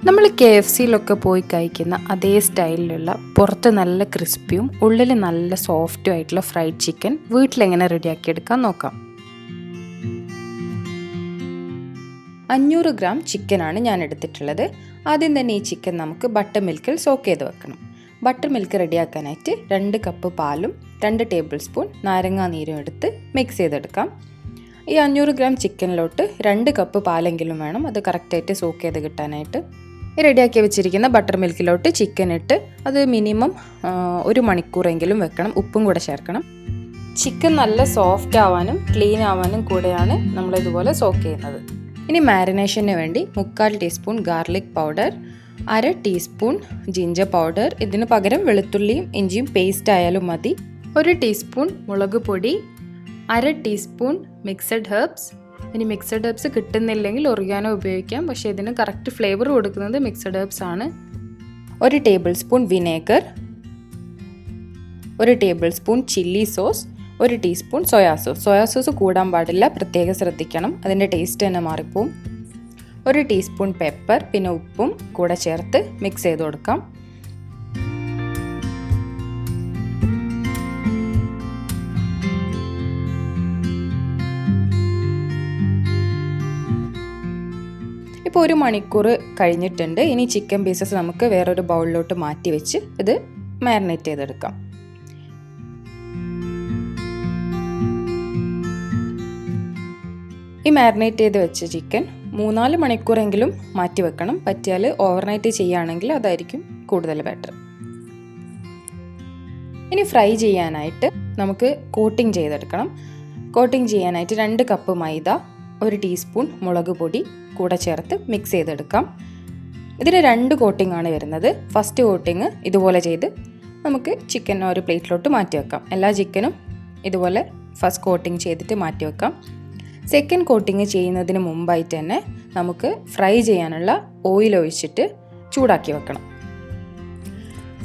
നമ്മൾ KFCയിലൊക്കെ പോയി കഴിക്കുന്ന അതേ സ്റ്റൈലിലുള്ള പുറത്ത് നല്ല ക്രിസ്പിയും ഉള്ളിൽ നല്ല സോഫ്റ്റും ആയിട്ടുള്ള ഫ്രൈഡ് ചിക്കൻ വീട്ടിലെങ്ങനെ റെഡിയാക്കിയെടുക്കാൻ നോക്കാം. 500 ഗ്രാം ചിക്കനാണ് ഞാൻ എടുത്തിട്ടുള്ളത്. ആദ്യം തന്നെ ഈ ചിക്കൻ നമുക്ക് ബട്ടർ മിൽക്കിൽ സോക്ക് ചെയ്ത് വെക്കണം. ബട്ടർ മിൽക്ക് റെഡിയാക്കാനായിട്ട് 2 കപ്പ് പാലും 2 ടേബിൾ സ്പൂൺ നാരങ്ങാ നീരും എടുത്ത് മിക്സ് ചെയ്തെടുക്കാം. ഈ 500 ഗ്രാം ചിക്കനിലോട്ട് 2 കപ്പ് പാലെങ്കിലും വേണം, അത് കറക്റ്റായിട്ട് സോക്ക് ചെയ്ത് കിട്ടാനായിട്ട്. ഈ റെഡിയാക്കി വെച്ചിരിക്കുന്ന ബട്ടർ മിൽക്കിലോട്ട് ചിക്കൻ ഇട്ട് അത് മിനിമം 1 മണിക്കൂറെങ്കിലും വെക്കണം. ഉപ്പും കൂടെ ചേർക്കണം. ചിക്കൻ നല്ല സോഫ്റ്റ് ആവാനും ക്ലീൻ ആവാനും കൂടെയാണ് നമ്മളിതുപോലെ സോക്ക് ചെയ്യുന്നത്. ഇനി മാരിനേഷന് വേണ്ടി 3/4 teaspoon garlic powder, 1/2 teaspoon ginger powder, ഇതിന് പകരം വെളുത്തുള്ളിയും ഇഞ്ചിയും പേസ്റ്റ് ആയാലും മതി, 1 ടീസ്പൂൺ മുളക് പൊടി, 1/2 ടീസ്പൂൺ മിക്സഡ് ഹെർബ്സ്. ഇനി മിക്സഡ് ഹെർബ്സ് കിട്ടുന്നില്ലെങ്കിൽ ഒറിഗാനോ ഉപയോഗിക്കാം, പക്ഷേ ഇതിന് കറക്റ്റ് ഫ്ലേവർ കൊടുക്കുന്നത് മിക്സഡ് ഹെർബ്സ് ആണ്. 1 table spoon vinegar, 1 table spoon chilli sauce, 1 teaspoon soya sauce. Soya sauce കൂടാൻ പാടില്ല, പ്രത്യേകം ശ്രദ്ധിക്കണം, അതിൻ്റെ ടേസ്റ്റ് തന്നെ മാറിപ്പോവും. 1 ടീസ്പൂൺ പെപ്പർ, പിന്നെ ഉപ്പും കൂടെ ചേർത്ത് മിക്സ് ചെയ്ത് കൊടുക്കാം. ഇപ്പോൾ 1 മണിക്കൂർ കഴിഞ്ഞിട്ടുണ്ട്. ഇനി ചിക്കൻ പീസസ് നമുക്ക് വേറൊരു ബൗളിലോട്ട് മാറ്റി വെച്ച് ഇത് മാരിനേറ്റ് ചെയ്തെടുക്കാം. ഈ മാരിനേറ്റ് ചെയ്ത് വെച്ച ചിക്കൻ 3-4 മണിക്കൂറെങ്കിലും മാറ്റി വെക്കണം. പറ്റിയാൽ ഓവർനൈറ്റ് ചെയ്യുകയാണെങ്കിൽ അതായിരിക്കും കൂടുതൽ ബെറ്റർ. ഇനി ഫ്രൈ ചെയ്യാനായിട്ട് നമുക്ക് കോട്ടിംഗ് ചെയ്തെടുക്കണം. കോട്ടിംഗ് ചെയ്യാനായിട്ട് 2 കപ്പ് മൈദ, 1 ടീസ്പൂൺ മുളക് പൊടി കൂടെ ചേർത്ത് മിക്സ് ചെയ്തെടുക്കാം. ഇതിന് 2 കോട്ടിംഗ് ആണ് വരുന്നത്. ഫസ്റ്റ് കോട്ടിങ് ഇതുപോലെ ചെയ്ത് നമുക്ക് ചിക്കൻ ഒരു പ്ലേറ്റിലോട്ട് മാറ്റി വെക്കാം. എല്ലാ ചിക്കനും ഇതുപോലെ ഫസ്റ്റ് കോട്ടിങ് ചെയ്തിട്ട് മാറ്റി വെക്കാം. സെക്കൻഡ് കോട്ടിങ് ചെയ്യുന്നതിന് മുമ്പായിട്ട് തന്നെ നമുക്ക് ഫ്രൈ ചെയ്യാനുള്ള ഓയിൽ ഒഴിച്ചിട്ട് ചൂടാക്കി വെക്കണം.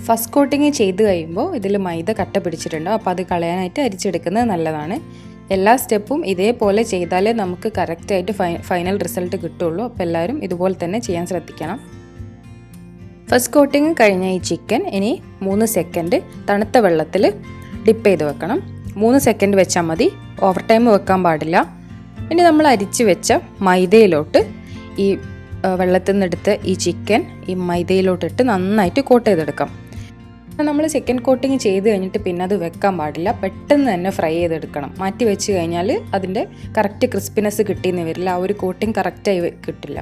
ഫസ്റ്റ് കോട്ടിങ് ചെയ്ത് കഴിയുമ്പോൾ ഇതിൽ മൈദ കട്ട പിടിച്ചിട്ടുണ്ടോ, അപ്പോൾ അത് കളയാനായിട്ട് അരിച്ചെടുക്കുന്നത് നല്ലതാണ്. എല്ലാ സ്റ്റെപ്പും ഇതേപോലെ ചെയ്താലേ നമുക്ക് കറക്റ്റായിട്ട് ഫൈനൽ റിസൾട്ട് കിട്ടുള്ളൂ. അപ്പോൾ എല്ലാവരും ഇതുപോലെ തന്നെ ചെയ്യാൻ ശ്രദ്ധിക്കണം. ഫസ്റ്റ് കോട്ടിങ് കഴിഞ്ഞ ഈ ചിക്കൻ ഇനി 3 സെക്കൻഡ് തണുത്ത വെള്ളത്തിൽ ഡിപ്പ് ചെയ്ത് വെക്കണം. 3 സെക്കൻഡ് വെച്ചാൽ മതി, ഓവർ ടൈം വെക്കാൻ പാടില്ല. ഇനി നമ്മൾ അരിച്ച് വെച്ച മൈദയിലോട്ട് ഈ വെള്ളത്തിൽ നിന്നെടുത്ത് ഈ ചിക്കൻ ഈ മൈദയിലോട്ടിട്ട് നന്നായിട്ട് കോട്ട് ചെയ്തെടുക്കാം. നമ്മൾ സെക്കൻഡ് കോട്ടിങ് ചെയ്ത് കഴിഞ്ഞിട്ട് പിന്നെ അത് വെക്കാൻ പാടില്ല, പെട്ടെന്ന് തന്നെ ഫ്രൈ ചെയ്തെടുക്കണം. മാറ്റി വെച്ച് കഴിഞ്ഞാൽ അതിൻ്റെ കറക്റ്റ് ക്രിസ്പിനെസ് കിട്ടിയെന്ന് വരില്ല, ആ ഒരു കോട്ടിങ് കറക്റ്റായി കിട്ടില്ല.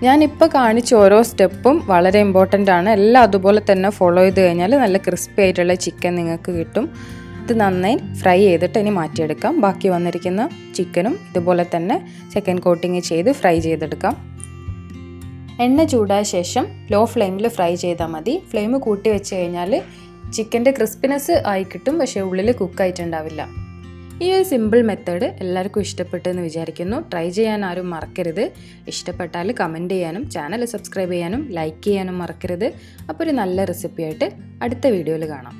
ഞാനിപ്പോൾ കാണിച്ച ഓരോ സ്റ്റെപ്പും വളരെ ഇമ്പോർട്ടൻ്റ് ആണ്. എല്ലാം അതുപോലെ തന്നെ ഫോളോ ചെയ്ത് കഴിഞ്ഞാൽ നല്ല ക്രിസ്പി ആയിട്ടുള്ള ചിക്കൻ നിങ്ങൾക്ക് കിട്ടും. ഇത് നന്നായി ഫ്രൈ ചെയ്തിട്ട് ഇനി മാറ്റിയെടുക്കാം. ബാക്കി വന്നിരിക്കുന്ന ചിക്കനും ഇതുപോലെ തന്നെ സെക്കൻഡ് കോട്ടിങ് ചെയ്ത് ഫ്രൈ ചെയ്തെടുക്കാം. എണ്ണ ചൂടായ ശേഷം ലോ ഫ്ലെയിമിൽ ഫ്രൈ ചെയ്താൽ മതി. ഫ്ലെയിം കൂട്ടി വെച്ച് കഴിഞ്ഞാൽ ചിക്കൻ്റെ ക്രിസ്പിനെസ് ആയി കിട്ടും, പക്ഷേ ഉള്ളിൽ കുക്കായിട്ടുണ്ടാവില്ല. ഈ ഒരു സിമ്പിൾ മെത്തേഡ് എല്ലാവർക്കും ഇഷ്ടപ്പെട്ടെന്ന് വിചാരിക്കുന്നു. ട്രൈ ചെയ്യാൻ ആരും മറക്കരുത്. ഇഷ്ടപ്പെട്ടാൽ കമൻറ്റ് ചെയ്യാനും ചാനൽ സബ്സ്ക്രൈബ് ചെയ്യാനും ലൈക്ക് ചെയ്യാനും മറക്കരുത്. അപ്പോൾ ഒരു നല്ല റെസിപ്പിയായിട്ട് അടുത്ത വീഡിയോയിൽ കാണാം.